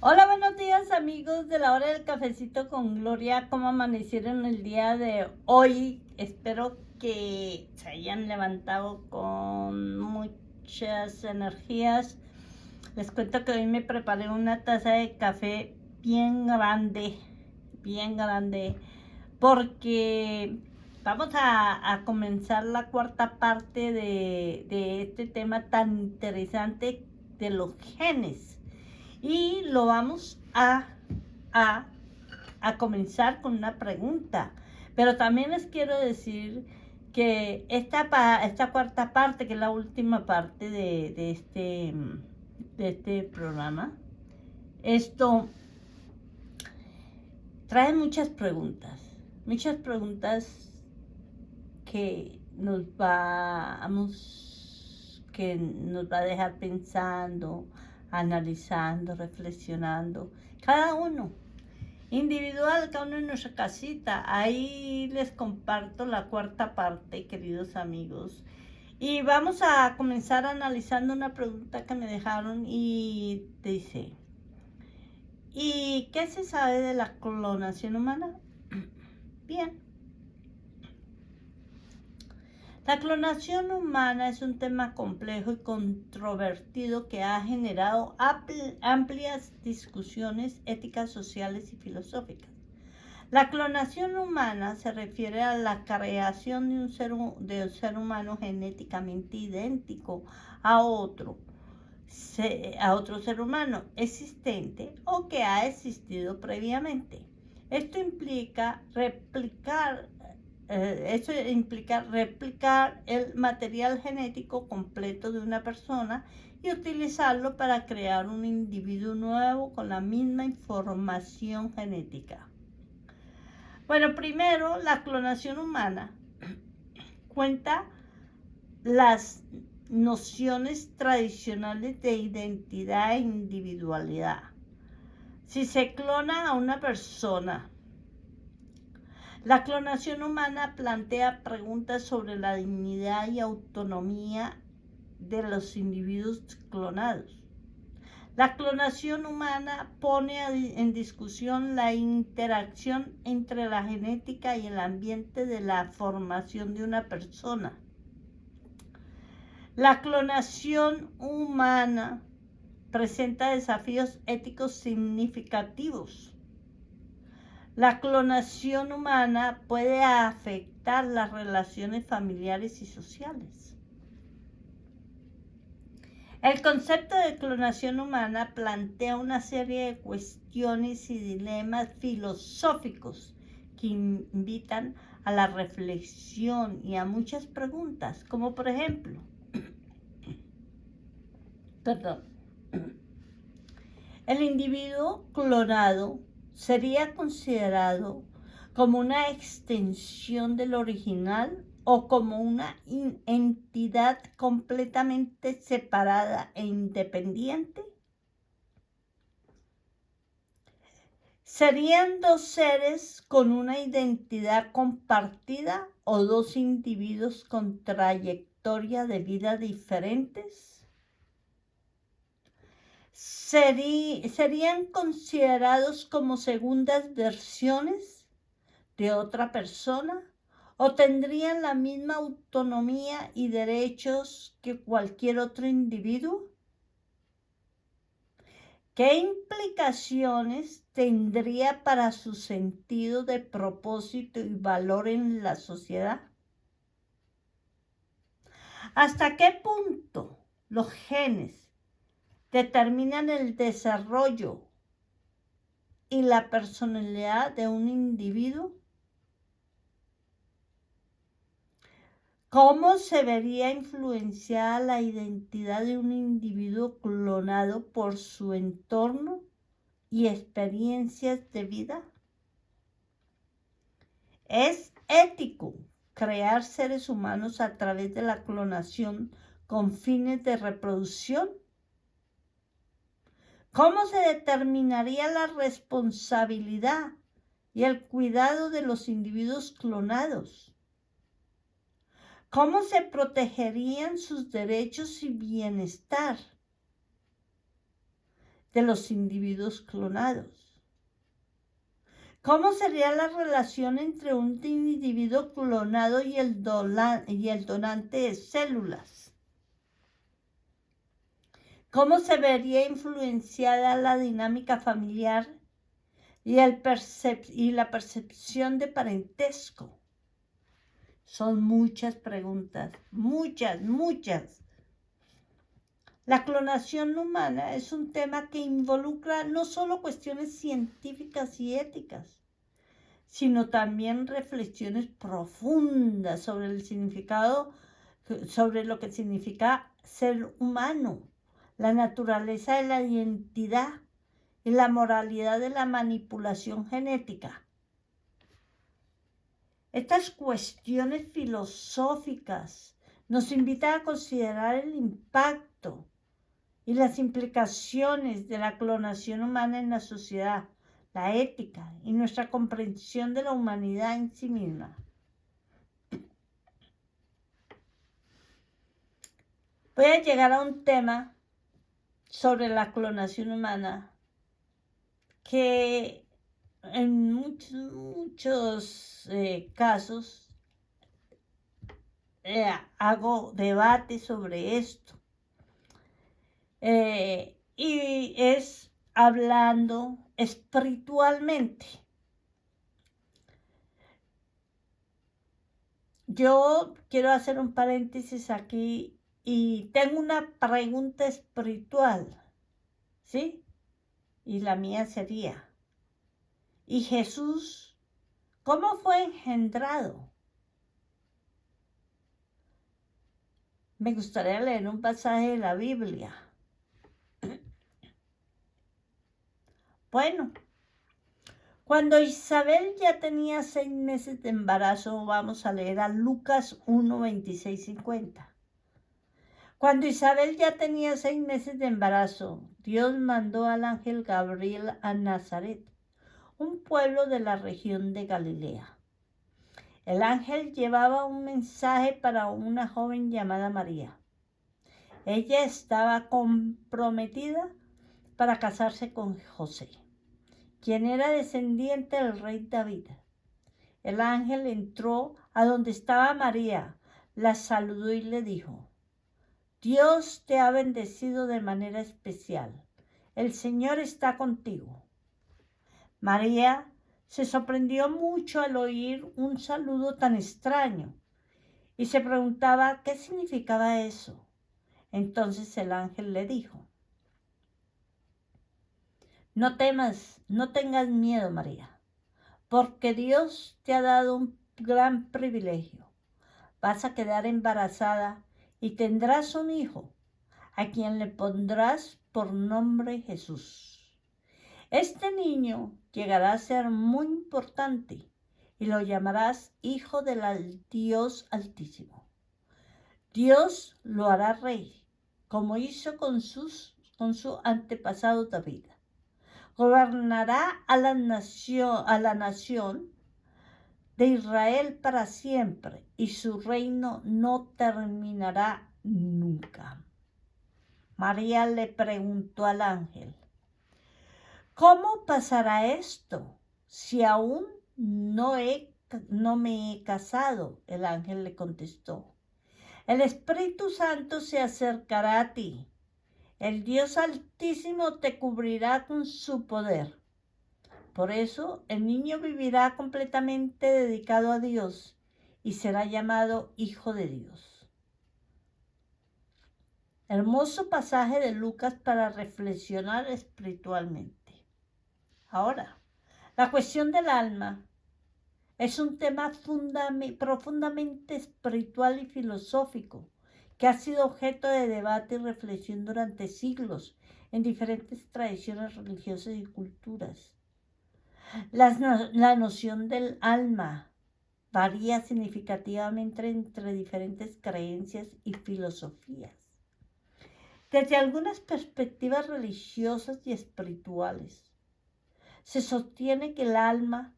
Hola, buenos días amigos de la hora del cafecito con Gloria. ¿Cómo amanecieron el día de hoy? Espero que se hayan levantado con muchas energías. Les cuento que hoy me preparé una taza de café bien grande, porque vamos a comenzar la cuarta parte de este tema tan interesante de los genes. Y lo vamos a, a comenzar con una pregunta. Pero también les quiero decir que esta cuarta parte, que es la última parte de este programa, esto trae muchas preguntas que nos va a dejar pensando, analizando, reflexionando, cada uno, individual, cada uno en nuestra casita. Ahí les comparto la cuarta parte, queridos amigos. Y vamos a comenzar analizando una pregunta que me dejaron y dice, ¿y qué se sabe de la clonación humana? Bien. La clonación humana es un tema complejo y controvertido que ha generado amplias discusiones éticas, sociales y filosóficas. La clonación humana se refiere a la creación de un ser humano genéticamente idéntico a otro ser humano existente o que ha existido previamente. Esto implica replicar el material genético completo de una persona y utilizarlo para crear un individuo nuevo con la misma información genética. Bueno, primero, la clonación humana cuenta las nociones tradicionales de identidad e individualidad. Si se clona a una persona, la clonación humana plantea preguntas sobre la dignidad y autonomía de los individuos clonados. La clonación humana pone en discusión la interacción entre la genética y el ambiente de la formación de una persona. La clonación humana presenta desafíos éticos significativos. La clonación humana puede afectar las relaciones familiares y sociales. El concepto de clonación humana plantea una serie de cuestiones y dilemas filosóficos que invitan a la reflexión y a muchas preguntas, como por ejemplo, ¿el individuo clonado sería considerado como una extensión del original o como una entidad completamente separada e independiente? ¿Serían dos seres con una identidad compartida o dos individuos con trayectoria de vida diferentes? ¿Serían considerados como segundas versiones de otra persona o tendrían la misma autonomía y derechos que cualquier otro individuo? ¿Qué implicaciones tendría para su sentido de propósito y valor en la sociedad? ¿Hasta qué punto los genes determinan el desarrollo y la personalidad de un individuo? ¿Cómo se vería influenciada la identidad de un individuo clonado por su entorno y experiencias de vida? ¿Es ético crear seres humanos a través de la clonación con fines de reproducción? ¿Cómo se determinaría la responsabilidad y el cuidado de los individuos clonados? ¿Cómo se protegerían sus derechos y bienestar? de los individuos clonados. ¿Cómo sería la relación entre un individuo clonado y el donante de células? ¿Cómo se vería influenciada la dinámica familiar y la percepción de parentesco? Son muchas preguntas, muchas. La clonación humana es un tema que involucra no solo cuestiones científicas y éticas, sino también reflexiones profundas sobre el significado, sobre lo que significa ser humano, la naturaleza de la identidad y la moralidad de la manipulación genética. Estas cuestiones filosóficas nos invitan a considerar el impacto y las implicaciones de la clonación humana en la sociedad, la ética y nuestra comprensión de la humanidad en sí misma. Voy a llegar a un tema sobre la clonación humana que en muchos casos hago debate sobre esto. Y es hablando espiritualmente. Yo quiero hacer un paréntesis aquí y tengo una pregunta espiritual, ¿sí? Y la mía sería, ¿y Jesús cómo fue engendrado? Me gustaría leer un pasaje de la Biblia. Bueno, cuando Isabel ya tenía 6 meses de embarazo, vamos a leer a Lucas 1, 26, 50. Cuando Isabel ya tenía 6 meses de embarazo, Dios mandó al ángel Gabriel a Nazaret, un pueblo de la región de Galilea. El ángel llevaba un mensaje para una joven llamada María. Ella estaba comprometida para casarse con José, quien era descendiente del rey David. El ángel entró a donde estaba María, la saludó y le dijo: Dios te ha bendecido de manera especial. El Señor está contigo. María se sorprendió mucho al oír un saludo tan extraño y se preguntaba qué significaba eso. Entonces el ángel le dijo: No temas, no tengas miedo, María, porque Dios te ha dado un gran privilegio. Vas a quedar embarazada y tendrás un hijo, a quien le pondrás por nombre Jesús. Este niño llegará a ser muy importante y lo llamarás Hijo del Dios Altísimo. Dios lo hará rey, como hizo con su antepasado David. Gobernará a la nación de Israel para siempre, y su reino no terminará nunca. María le preguntó al ángel: ¿Cómo pasará esto si aún no me he casado? El ángel le contestó: El Espíritu Santo se acercará a ti. El Dios Altísimo te cubrirá con su poder. Por eso el niño vivirá completamente dedicado a Dios y será llamado Hijo de Dios. Hermoso pasaje de Lucas para reflexionar espiritualmente. Ahora, la cuestión del alma es un tema profundamente espiritual y filosófico que ha sido objeto de debate y reflexión durante siglos en diferentes tradiciones religiosas y culturas. La noción del alma varía significativamente entre diferentes creencias y filosofías. Desde algunas perspectivas religiosas y espirituales, se sostiene que el alma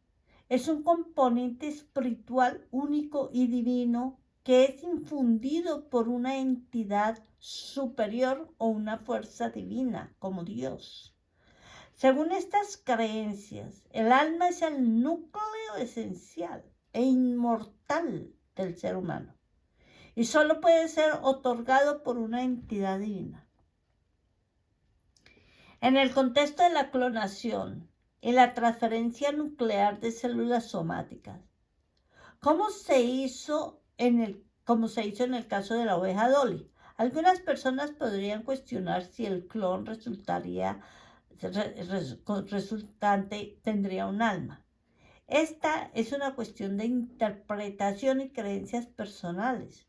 es un componente espiritual único y divino que es infundido por una entidad superior o una fuerza divina como Dios. Según estas creencias, el alma es el núcleo esencial e inmortal del ser humano y solo puede ser otorgado por una entidad divina. En el contexto de la clonación y la transferencia nuclear de células somáticas, como se hizo en el caso de la oveja Dolly, algunas personas podrían cuestionar si el clon resultante tendría un alma. Esta es una cuestión de interpretación y creencias personales.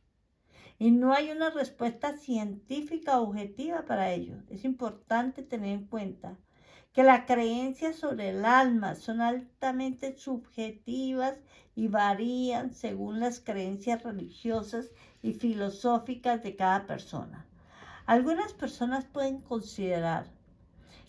Y no hay una respuesta científica objetiva para ello. Es importante tener en cuenta que las creencias sobre el alma son altamente subjetivas y varían según las creencias religiosas y filosóficas de cada persona. Algunas personas pueden considerar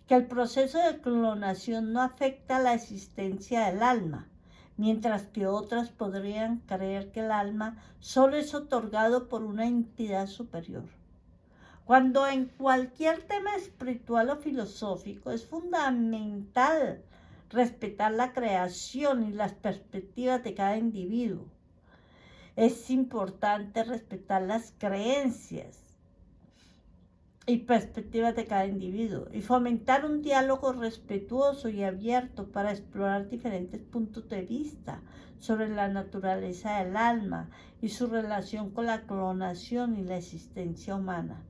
que el proceso de clonación no afecta la existencia del alma, mientras que otras podrían creer que el alma solo es otorgado por una entidad superior. Cuando en cualquier tema espiritual o filosófico es fundamental respetar la creación y las perspectivas de cada individuo, es importante respetar las creencias y perspectivas de cada individuo y fomentar un diálogo respetuoso y abierto para explorar diferentes puntos de vista sobre la naturaleza del alma y su relación con la clonación y la existencia humana.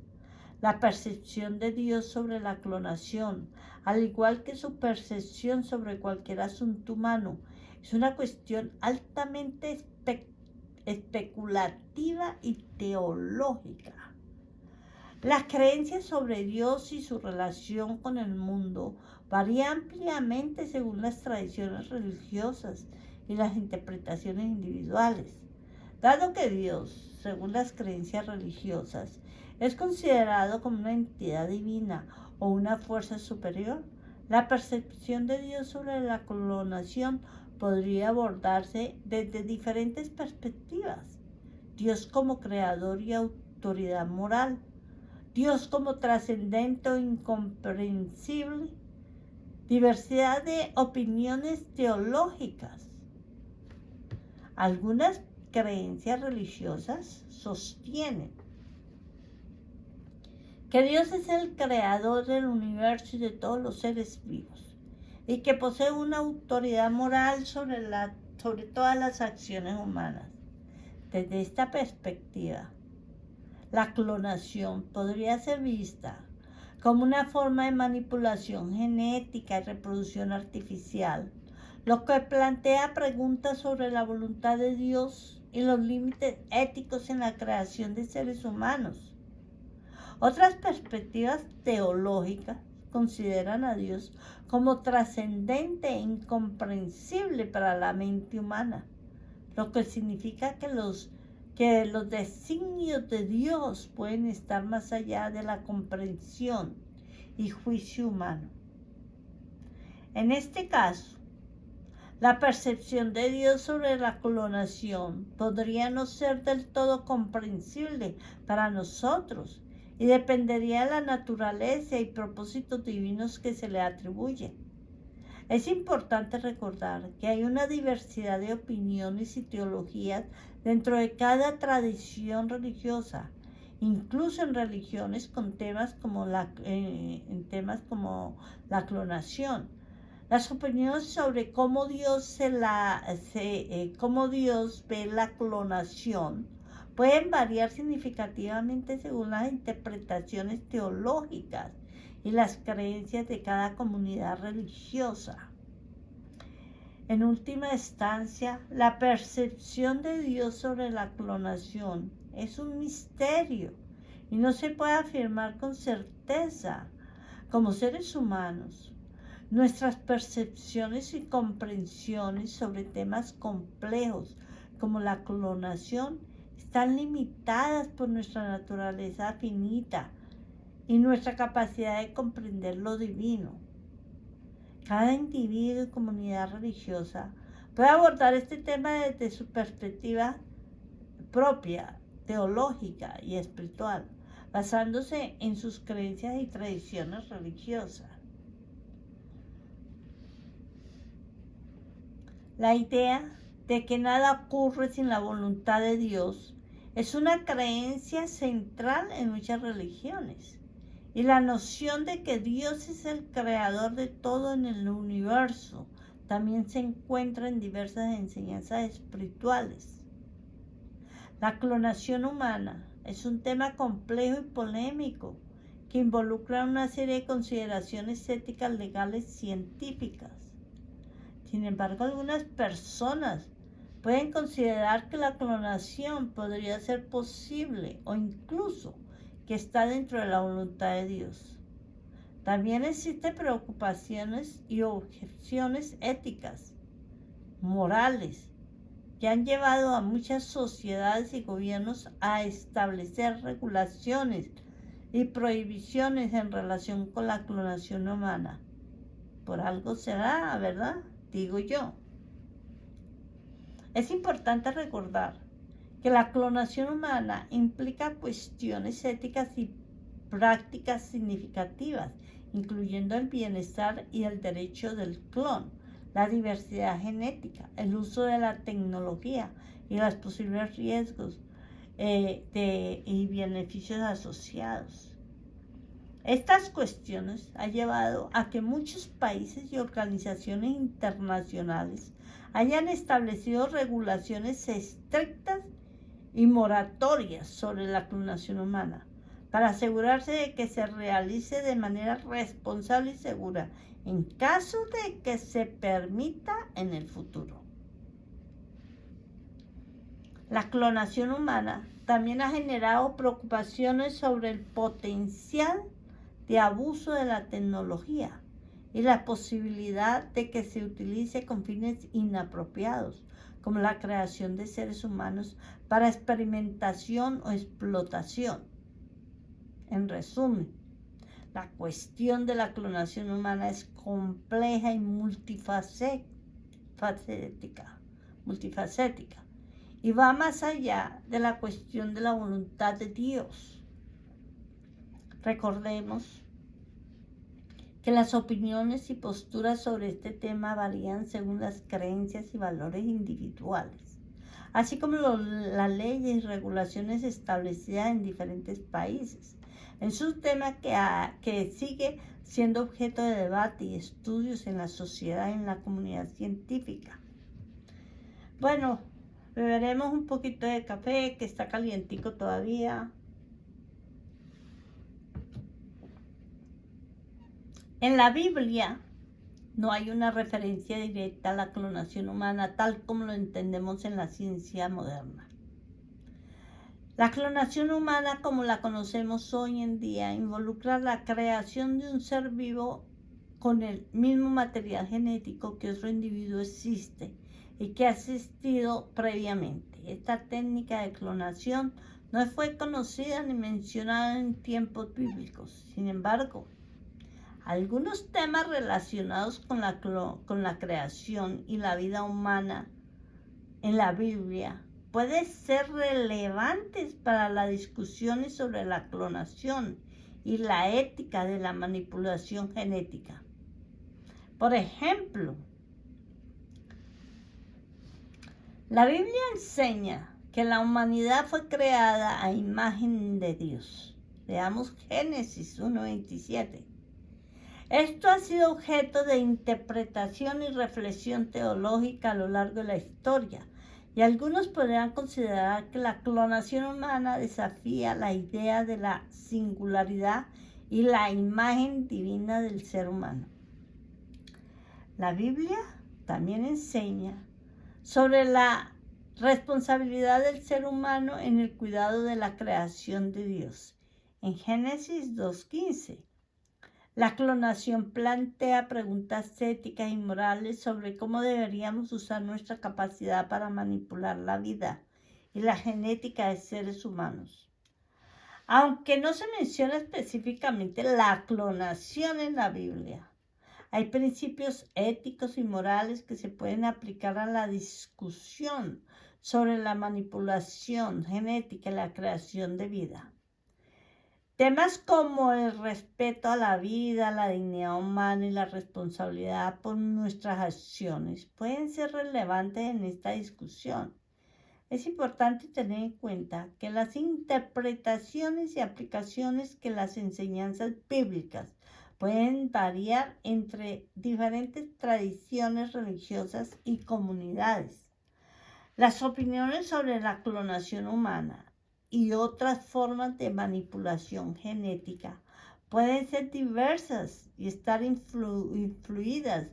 La percepción de Dios sobre la clonación, al igual que su percepción sobre cualquier asunto humano, es una cuestión altamente especulativa y teológica. Las creencias sobre Dios y su relación con el mundo varían ampliamente según las tradiciones religiosas y las interpretaciones individuales. Dado que Dios, según las creencias religiosas, es considerado como una entidad divina o una fuerza superior, la percepción de Dios sobre la clonación podría abordarse desde diferentes perspectivas. Dios como creador y autoridad moral, Dios como trascendente o incomprensible, diversidad de opiniones teológicas. Algunas creencias religiosas sostienen que Dios es el creador del universo y de todos los seres vivos y que posee una autoridad moral sobre todas las acciones humanas. Desde esta perspectiva, la clonación podría ser vista como una forma de manipulación genética y reproducción artificial, lo que plantea preguntas sobre la voluntad de Dios y los límites éticos en la creación de seres humanos. Otras perspectivas teológicas consideran a Dios como trascendente e incomprensible para la mente humana, lo que significa que los designios de Dios pueden estar más allá de la comprensión y juicio humano. En este caso, la percepción de Dios sobre la clonación podría no ser del todo comprensible para nosotros y dependería de la naturaleza y propósitos divinos que se le atribuyen. Es importante recordar que hay una diversidad de opiniones y teologías dentro de cada tradición religiosa, incluso en religiones con temas como la clonación. Las opiniones sobre cómo Dios ve la clonación pueden variar significativamente según las interpretaciones teológicas y las creencias de cada comunidad religiosa. En última instancia, la percepción de Dios sobre la clonación es un misterio y no se puede afirmar con certeza. Como seres humanos, nuestras percepciones y comprensiones sobre temas complejos como la clonación están limitadas por nuestra naturaleza finita y nuestra capacidad de comprender lo divino. Cada individuo y comunidad religiosa puede abordar este tema desde su perspectiva propia, teológica y espiritual, basándose en sus creencias y tradiciones religiosas. La idea de que nada ocurre sin la voluntad de Dios es una creencia central en muchas religiones. Y la noción de que Dios es el creador de todo en el universo también se encuentra en diversas enseñanzas espirituales. La clonación humana es un tema complejo y polémico que involucra una serie de consideraciones éticas, legales, científicas. Sin embargo, algunas personas pueden considerar que la clonación podría ser posible o incluso que está dentro de la voluntad de Dios. También existen preocupaciones y objeciones éticas, morales, que han llevado a muchas sociedades y gobiernos a establecer regulaciones y prohibiciones en relación con la clonación humana. Por algo será, ¿verdad? Digo yo. Es importante recordar que la clonación humana implica cuestiones éticas y prácticas significativas, incluyendo el bienestar y el derecho del clon, la diversidad genética, el uso de la tecnología y los posibles riesgos y beneficios asociados. Estas cuestiones han llevado a que muchos países y organizaciones internacionales hayan establecido regulaciones estrictas y moratorias sobre la clonación humana, para asegurarse de que se realice de manera responsable y segura en caso de que se permita en el futuro. La clonación humana también ha generado preocupaciones sobre el potencial de abuso de la tecnología y la posibilidad de que se utilice con fines inapropiados, como la creación de seres humanos para experimentación o explotación. En resumen, la cuestión de la clonación humana es compleja y multifacética y va más allá de la cuestión de la voluntad de Dios. Recordemos que las opiniones y posturas sobre este tema varían según las creencias y valores individuales, así como las leyes y regulaciones establecidas en diferentes países. Es un tema que sigue siendo objeto de debate y estudios en la sociedad y en la comunidad científica. Bueno, beberemos un poquito de café que está calientico todavía. En la Biblia no hay una referencia directa a la clonación humana tal como lo entendemos en la ciencia moderna. La clonación humana, como la conocemos hoy en día, involucra la creación de un ser vivo con el mismo material genético que otro individuo existe y que ha existido previamente. Esta técnica de clonación no fue conocida ni mencionada en tiempos bíblicos. Sin embargo, algunos temas relacionados con la creación y la vida humana en la Biblia pueden ser relevantes para las discusiones sobre la clonación y la ética de la manipulación genética. Por ejemplo, la Biblia enseña que la humanidad fue creada a imagen de Dios. Veamos Génesis 1:27. Esto ha sido objeto de interpretación y reflexión teológica a lo largo de la historia, y algunos podrían considerar que la clonación humana desafía la idea de la singularidad y la imagen divina del ser humano. La Biblia también enseña sobre la responsabilidad del ser humano en el cuidado de la creación de Dios. En Génesis 2:15. La clonación plantea preguntas éticas y morales sobre cómo deberíamos usar nuestra capacidad para manipular la vida y la genética de seres humanos. Aunque no se menciona específicamente la clonación en la Biblia, hay principios éticos y morales que se pueden aplicar a la discusión sobre la manipulación genética y la creación de vida. Temas como el respeto a la vida, la dignidad humana y la responsabilidad por nuestras acciones pueden ser relevantes en esta discusión. Es importante tener en cuenta que las interpretaciones y aplicaciones que las enseñanzas bíblicas pueden variar entre diferentes tradiciones religiosas y comunidades. Las opiniones sobre la clonación humana y otras formas de manipulación genética pueden ser diversas y estar influidas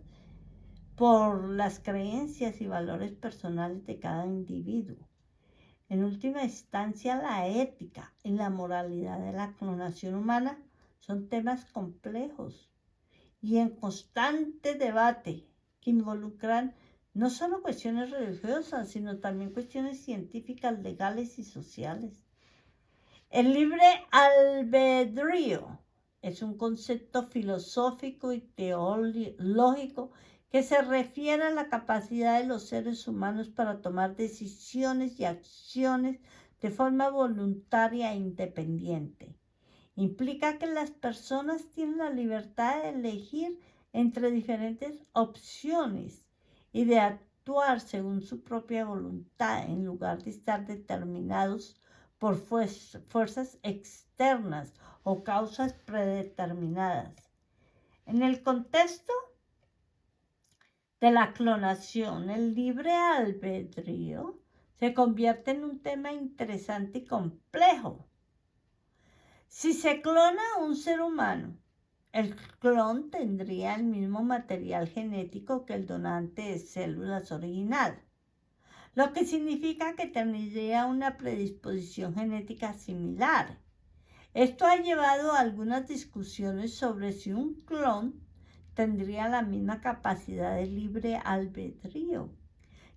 por las creencias y valores personales de cada individuo. En última instancia, la ética y la moralidad de la clonación humana son temas complejos y en constante debate que involucran no solo cuestiones religiosas, sino también cuestiones científicas, legales y sociales. El libre albedrío es un concepto filosófico y teológico que se refiere a la capacidad de los seres humanos para tomar decisiones y acciones de forma voluntaria e independiente. Implica que las personas tienen la libertad de elegir entre diferentes opciones y de actuar según su propia voluntad en lugar de estar determinados por fuerzas externas o causas predeterminadas. En el contexto de la clonación, el libre albedrío se convierte en un tema interesante y complejo. Si se clona a un ser humano, el clon tendría el mismo material genético que el donante de células original, lo que significa que tendría una predisposición genética similar. Esto ha llevado a algunas discusiones sobre si un clon tendría la misma capacidad de libre albedrío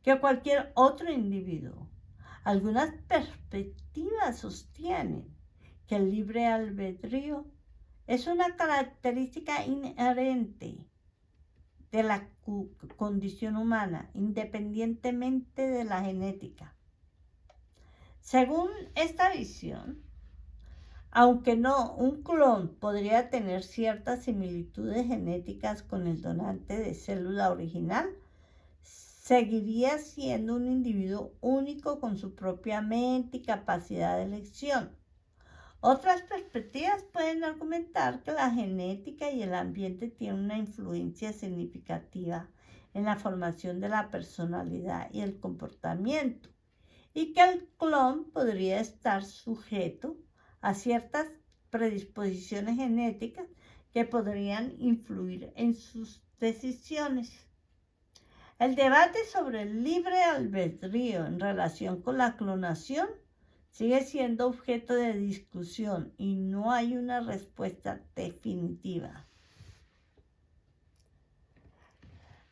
que cualquier otro individuo. Algunas perspectivas sostienen que el libre albedrío es una característica inherente de la condición humana, independientemente de la genética. Según esta visión, aunque un clon podría tener ciertas similitudes genéticas con el donante de célula original, seguiría siendo un individuo único con su propia mente y capacidad de elección. Otras perspectivas pueden argumentar que la genética y el ambiente tienen una influencia significativa en la formación de la personalidad y el comportamiento, y que el clon podría estar sujeto a ciertas predisposiciones genéticas que podrían influir en sus decisiones. El debate sobre el libre albedrío en relación con la clonación sigue siendo objeto de discusión y no hay una respuesta definitiva.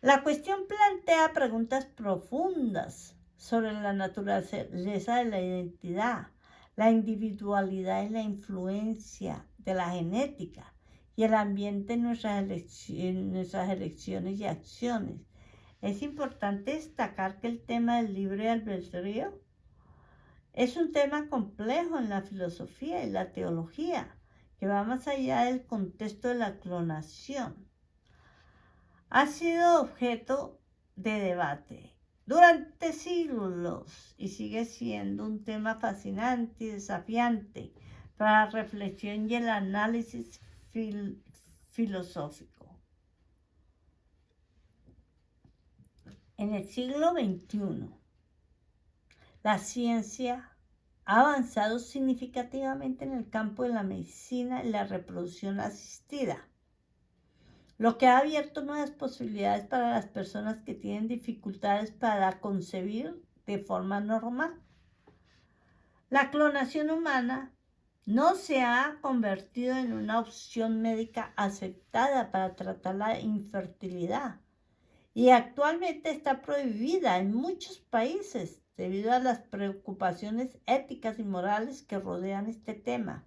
La cuestión plantea preguntas profundas sobre la naturaleza de la identidad, la individualidad y la influencia de la genética y el ambiente en nuestras elecciones y acciones. Es importante destacar que el tema del libre albedrío es un tema complejo en la filosofía y la teología, que va más allá del contexto de la clonación. Ha sido objeto de debate durante siglos y sigue siendo un tema fascinante y desafiante para la reflexión y el análisis filosófico. En el siglo XXI, la ciencia ha avanzado significativamente en el campo de la medicina y la reproducción asistida, lo que ha abierto nuevas posibilidades para las personas que tienen dificultades para concebir de forma normal. La clonación humana no se ha convertido en una opción médica aceptada para tratar la infertilidad y actualmente está prohibida en muchos países debido a las preocupaciones éticas y morales que rodean este tema.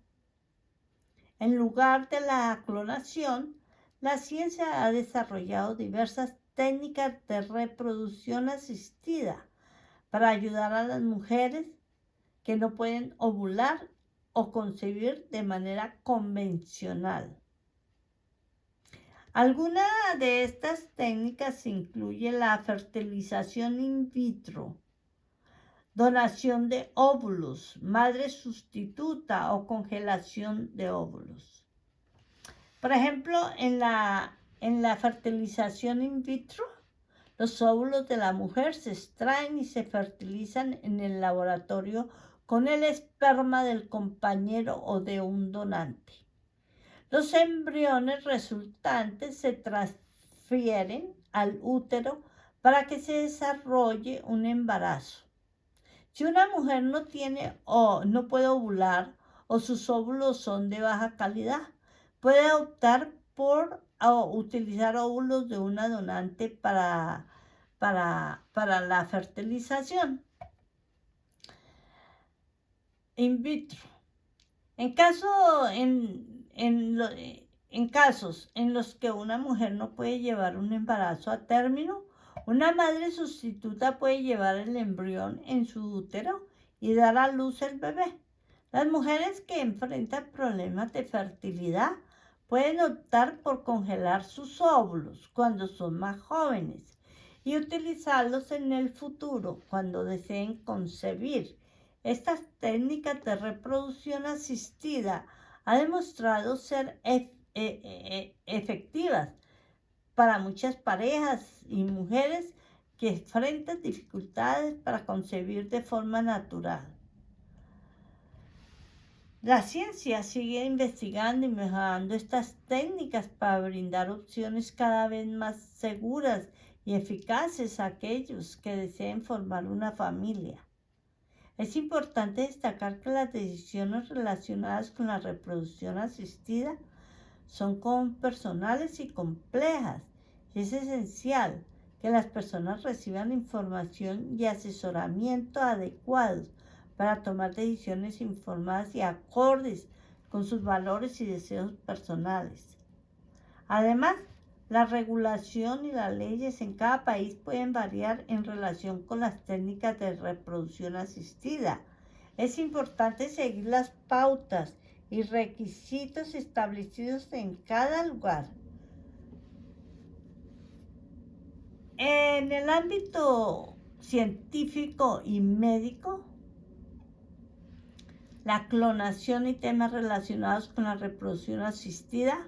En lugar de la clonación, la ciencia ha desarrollado diversas técnicas de reproducción asistida para ayudar a las mujeres que no pueden ovular o concebir de manera convencional. Alguna de estas técnicas incluye la fertilización in vitro, donación de óvulos, madre sustituta o congelación de óvulos. Por ejemplo, en la fertilización in vitro, los óvulos de la mujer se extraen y se fertilizan en el laboratorio con el esperma del compañero o de un donante. Los embriones resultantes se transfieren al útero para que se desarrolle un embarazo. Si una mujer no tiene o no puede ovular o sus óvulos son de baja calidad, puede optar por utilizar óvulos de una donante para la fertilización in vitro. En casos en los que una mujer no puede llevar un embarazo a término, una madre sustituta puede llevar el embrión en su útero y dar a luz el bebé. Las mujeres que enfrentan problemas de fertilidad pueden optar por congelar sus óvulos cuando son más jóvenes y utilizarlos en el futuro cuando deseen concebir. Estas técnicas de reproducción asistida han demostrado ser efectivas para muchas parejas y mujeres que enfrentan dificultades para concebir de forma natural. La ciencia sigue investigando y mejorando estas técnicas para brindar opciones cada vez más seguras y eficaces a aquellos que deseen formar una familia. Es importante destacar que las decisiones relacionadas con la reproducción asistida son personales y complejas, y es esencial que las personas reciban información y asesoramiento adecuados para tomar decisiones informadas y acordes con sus valores y deseos personales. Además, la regulación y las leyes en cada país pueden variar en relación con las técnicas de reproducción asistida. Es importante seguir las pautas y requisitos establecidos en cada lugar. En el ámbito científico y médico, la clonación y temas relacionados con la reproducción asistida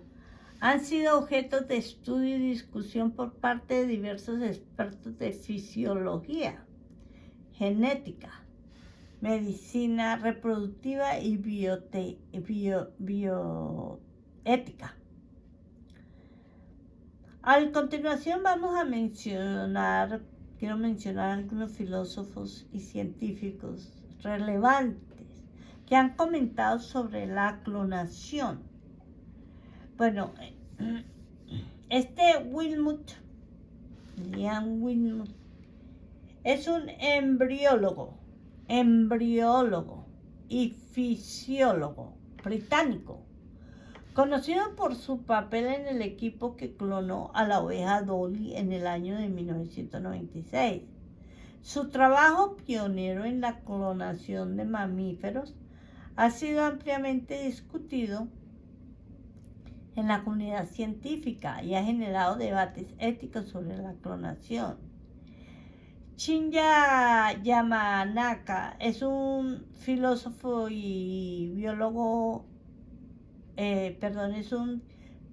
han sido objeto de estudio y discusión por parte de diversos expertos de fisiología, genética, medicina reproductiva y bioética. A continuación quiero mencionar algunos filósofos y científicos relevantes que han comentado sobre la clonación. Bueno, Ian Wilmut, es un embriólogo y fisiólogo británico, conocido por su papel en el equipo que clonó a la oveja Dolly en el año de 1996. Su trabajo pionero en la clonación de mamíferos ha sido ampliamente discutido en la comunidad científica y ha generado debates éticos sobre la clonación. Shinya Yamanaka es un filósofo y biólogo,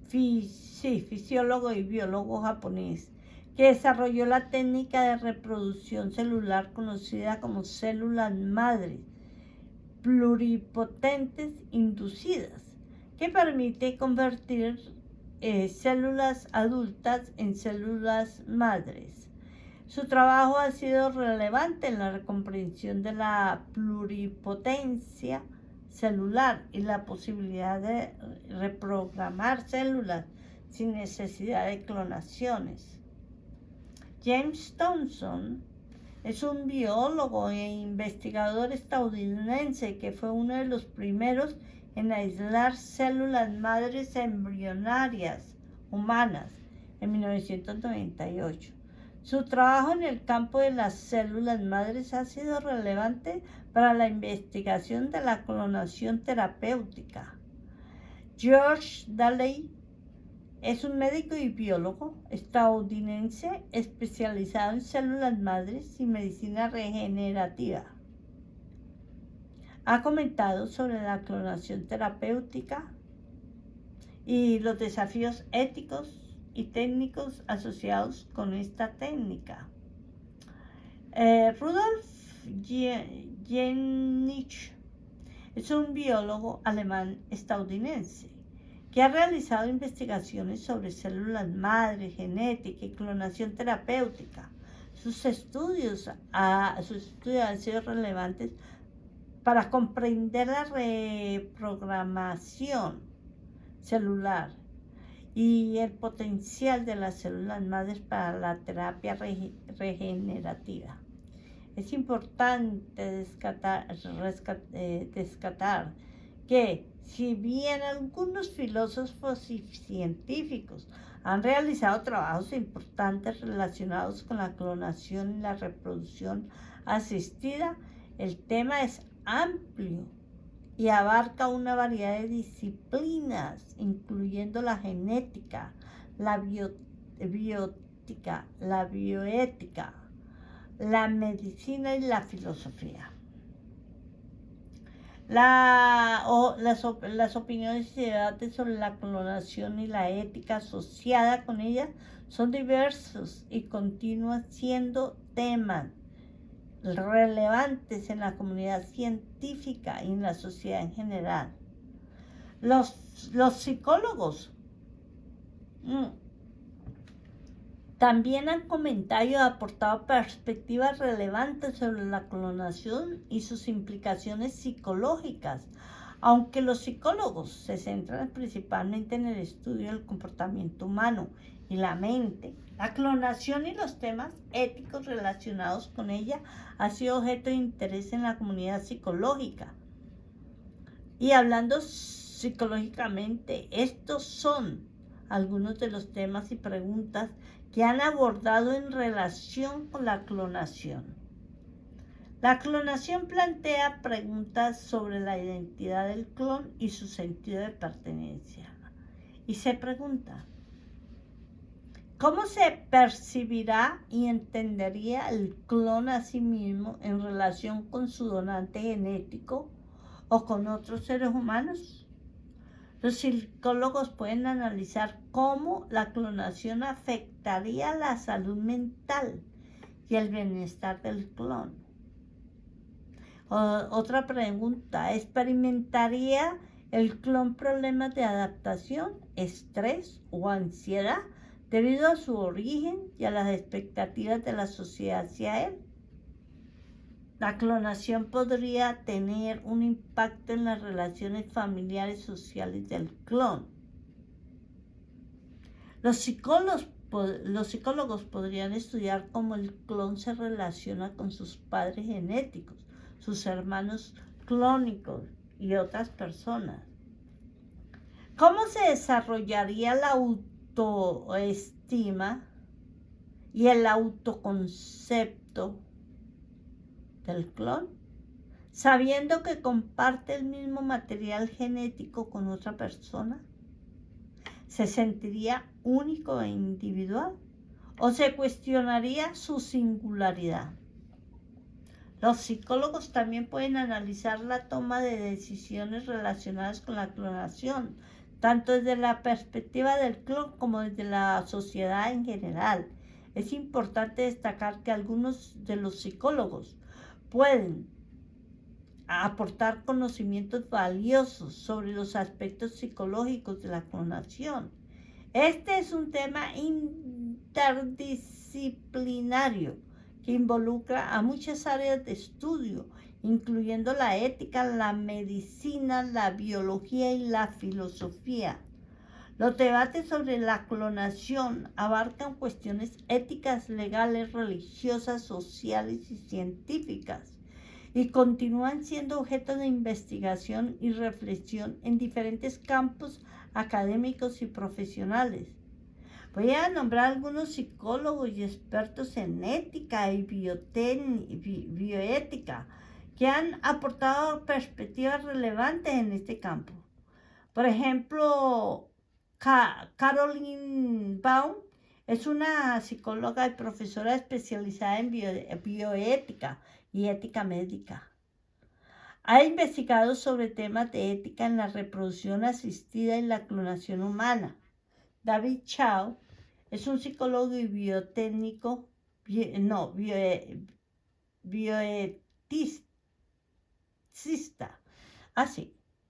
fisiólogo y biólogo japonés que desarrolló la técnica de reproducción celular conocida como células madres pluripotentes inducidas, que permite convertir células adultas en células madres. Su trabajo ha sido relevante en la comprensión de la pluripotencia celular y la posibilidad de reprogramar células sin necesidad de clonaciones. James Thomson es un biólogo e investigador estadounidense que fue uno de los primeros en aislar células madres embrionarias humanas en 1998. Su trabajo en el campo de las células madres ha sido relevante para la investigación de la clonación terapéutica. George Daley es un médico y biólogo estadounidense especializado en células madres y medicina regenerativa. Ha comentado sobre la clonación terapéutica y los desafíos éticos y técnicos asociados con esta técnica. Rudolf Jenisch es un biólogo alemán estadounidense que ha realizado investigaciones sobre células madre, genética y clonación terapéutica. Sus estudios han sido relevantes para comprender la reprogramación celular y el potencial de las células madres para la terapia regenerativa. Es importante descartar que, si bien algunos filósofos y científicos han realizado trabajos importantes relacionados con la clonación y la reproducción asistida, el tema es amplio y abarca una variedad de disciplinas, incluyendo la genética, la biótica, la bioética, la medicina y la filosofía. Las opiniones y debates sobre la clonación y la ética asociada con ella son diversos y continúan siendo temas relevantes en la comunidad científica y en la sociedad en general. Los psicólogos también han comentado y aportado perspectivas relevantes sobre la clonación y sus implicaciones psicológicas. Aunque los psicólogos se centran principalmente en el estudio del comportamiento humano y la mente, la clonación y los temas éticos relacionados con ella ha sido objeto de interés en la comunidad psicológica. Y hablando psicológicamente, estos son algunos de los temas y preguntas que han abordado en relación con la clonación. La clonación plantea preguntas sobre la identidad del clon y su sentido de pertenencia. Y se pregunta, ¿cómo se percibirá y entendería el clon a sí mismo en relación con su donante genético o con otros seres humanos? Los psicólogos pueden analizar cómo la clonación afectaría la salud mental y el bienestar del clon. Otra pregunta, ¿experimentaría el clon problemas de adaptación, estrés o ansiedad debido a su origen y a las expectativas de la sociedad hacia él? La clonación podría tener un impacto en las relaciones familiares y sociales del clon. Los psicólogos podrían estudiar cómo el clon se relaciona con sus padres genéticos, sus hermanos clónicos y otras personas. ¿Cómo se desarrollaría la autoestima y el autoconcepto del clon, sabiendo que comparte el mismo material genético con otra persona? ¿Se sentiría único e individual o se cuestionaría su singularidad? Los psicólogos también pueden analizar la toma de decisiones relacionadas con la clonación, tanto desde la perspectiva del clon como desde la sociedad en general. Es importante destacar que algunos de los psicólogos pueden aportar conocimientos valiosos sobre los aspectos psicológicos de la clonación. Este es un tema interdisciplinario que involucra a muchas áreas de estudio, incluyendo la ética, la medicina, la biología y la filosofía. Los debates sobre la clonación abarcan cuestiones éticas, legales, religiosas, sociales y científicas, y continúan siendo objeto de investigación y reflexión en diferentes campos académicos y profesionales. Voy a nombrar algunos psicólogos y expertos en ética y bioética que han aportado perspectivas relevantes en este campo. Por ejemplo, Caroline Baum es una psicóloga y profesora especializada en bioética y ética médica. Ha investigado sobre temas de ética en la reproducción asistida y la clonación humana. David Chao es un psicólogo y biotécnico, bioeticista.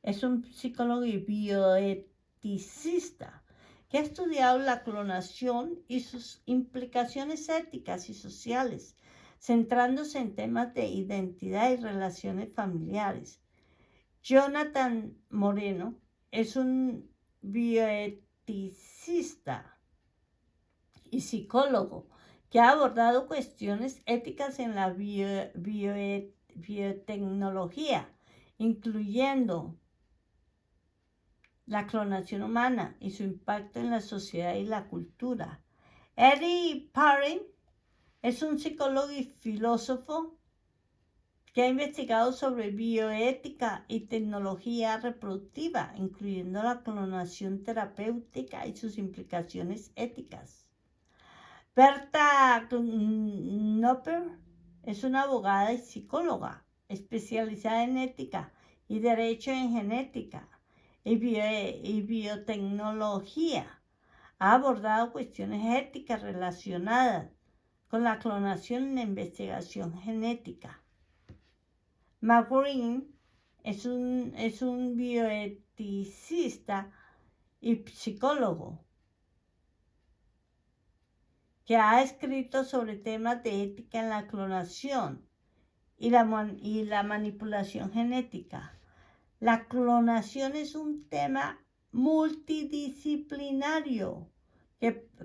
Es un psicólogo y bioeticista que ha estudiado la clonación y sus implicaciones éticas y sociales, centrándose en temas de identidad y relaciones familiares. Jonathan Moreno es un bioeticista y psicólogo que ha abordado cuestiones éticas en la biotecnología, incluyendo la clonación humana y su impacto en la sociedad y la cultura. Eddie Parry es un psicólogo y filósofo que ha investigado sobre bioética y tecnología reproductiva, incluyendo la clonación terapéutica y sus implicaciones éticas. Berta Knopper es una abogada y psicóloga especializada en ética y derecho en genética y biotecnología. Ha abordado cuestiones éticas relacionadas con la clonación y la investigación genética. McGreen es un bioeticista y psicólogo que ha escrito sobre temas de ética en la clonación y la manipulación genética. La clonación es un tema multidisciplinario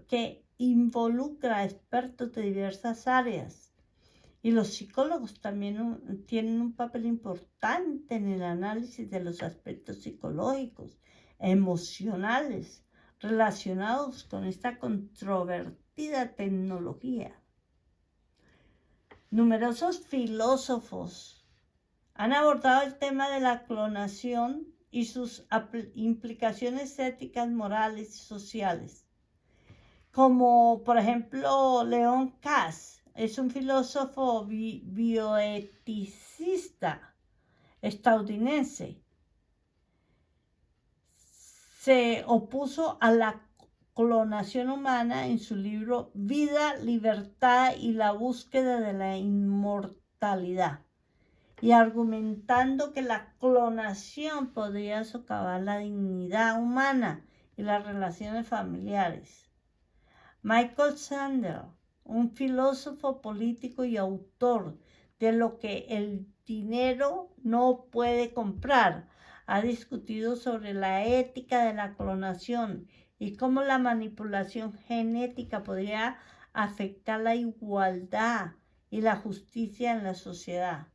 que involucra a expertos de diversas áreas. Y los psicólogos también tienen un papel importante en el análisis de los aspectos psicológicos, emocionales, relacionados con esta controvertida tecnología. Numerosos filósofos han abordado el tema de la clonación y sus implicaciones éticas, morales y sociales, como por ejemplo Leon Kass. Es un filósofo bioeticista estadounidense. Se opuso a la clonación humana en su libro Vida, Libertad y la búsqueda de la inmortalidad, y argumentando que la clonación podría socavar la dignidad humana y las relaciones familiares. Michael Sandel, un filósofo político y autor de Lo que el dinero no puede comprar, ha discutido sobre la ética de la clonación y cómo la manipulación genética podría afectar la igualdad y la justicia en la sociedad.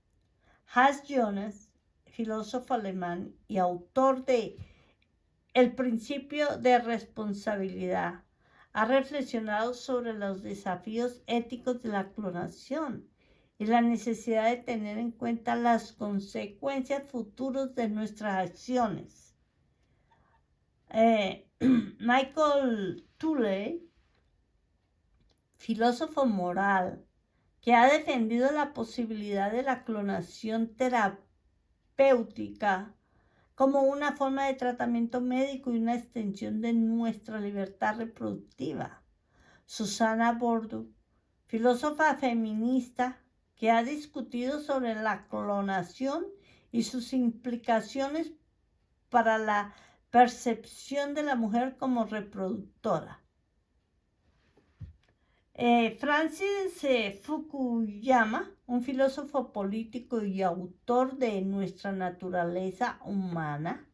Hans Jonas, filósofo alemán y autor de El principio de responsabilidad, ha reflexionado sobre los desafíos éticos de la clonación y la necesidad de tener en cuenta las consecuencias futuras de nuestras acciones. Michael Tooley, filósofo moral, que ha defendido la posibilidad de la clonación terapéutica como una forma de tratamiento médico y una extensión de nuestra libertad reproductiva. Susana Bordo, filósofa feminista, que ha discutido sobre la clonación y sus implicaciones para la percepción de la mujer como reproductora. Francis Fukuyama, un filósofo político y autor de Nuestra naturaleza humana,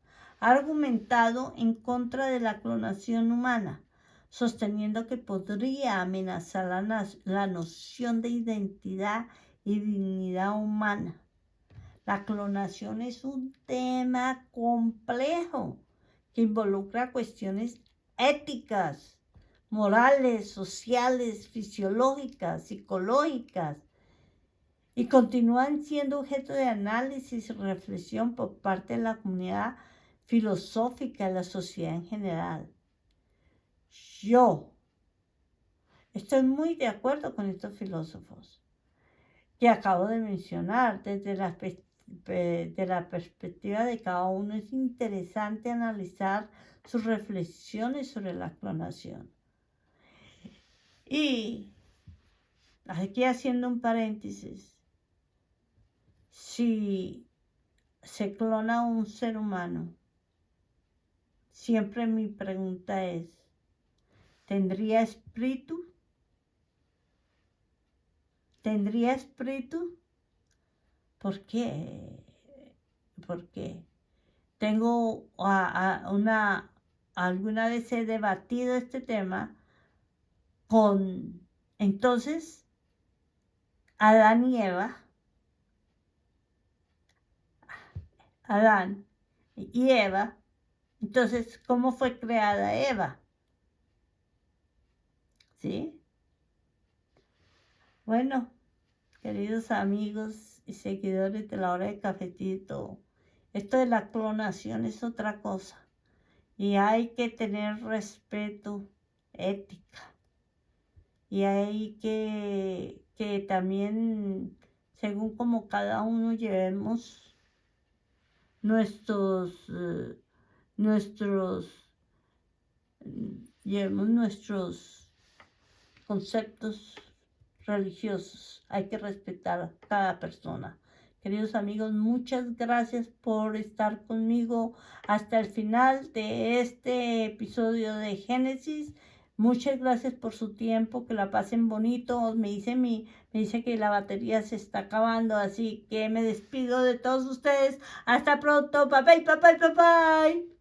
ha argumentado en contra de la clonación humana, sosteniendo que podría amenazar la noción de identidad y dignidad humana. La clonación es un tema complejo que involucra cuestiones éticas, morales, sociales, fisiológicas, psicológicas, y continúan siendo objeto de análisis y reflexión por parte de la comunidad filosófica y la sociedad en general. Yo estoy muy de acuerdo con estos filósofos que acabo de mencionar. Desde la perspectiva de cada uno es interesante analizar sus reflexiones sobre la clonación. Y aquí haciendo un paréntesis, si se clona un ser humano, siempre mi pregunta es, ¿tendría espíritu? ¿Tendría espíritu? ¿Por qué? ¿Por qué? Alguna vez he debatido este tema con, entonces, Adán y Eva. Adán y Eva. Entonces, ¿cómo fue creada Eva? ¿Sí? Bueno, queridos amigos y seguidores de la hora de cafecito, esto de la clonación es otra cosa. Y hay que tener respeto, ética. Y hay que también, según como cada uno llevemos nuestros conceptos religiosos. Hay que respetar a cada persona. Queridos amigos, muchas gracias por estar conmigo hasta el final de este episodio de Génesis. Muchas gracias por su tiempo, que la pasen bonito. Me dice que la batería se está acabando, así que me despido de todos ustedes. Hasta pronto. Bye bye, bye bye, bye bye.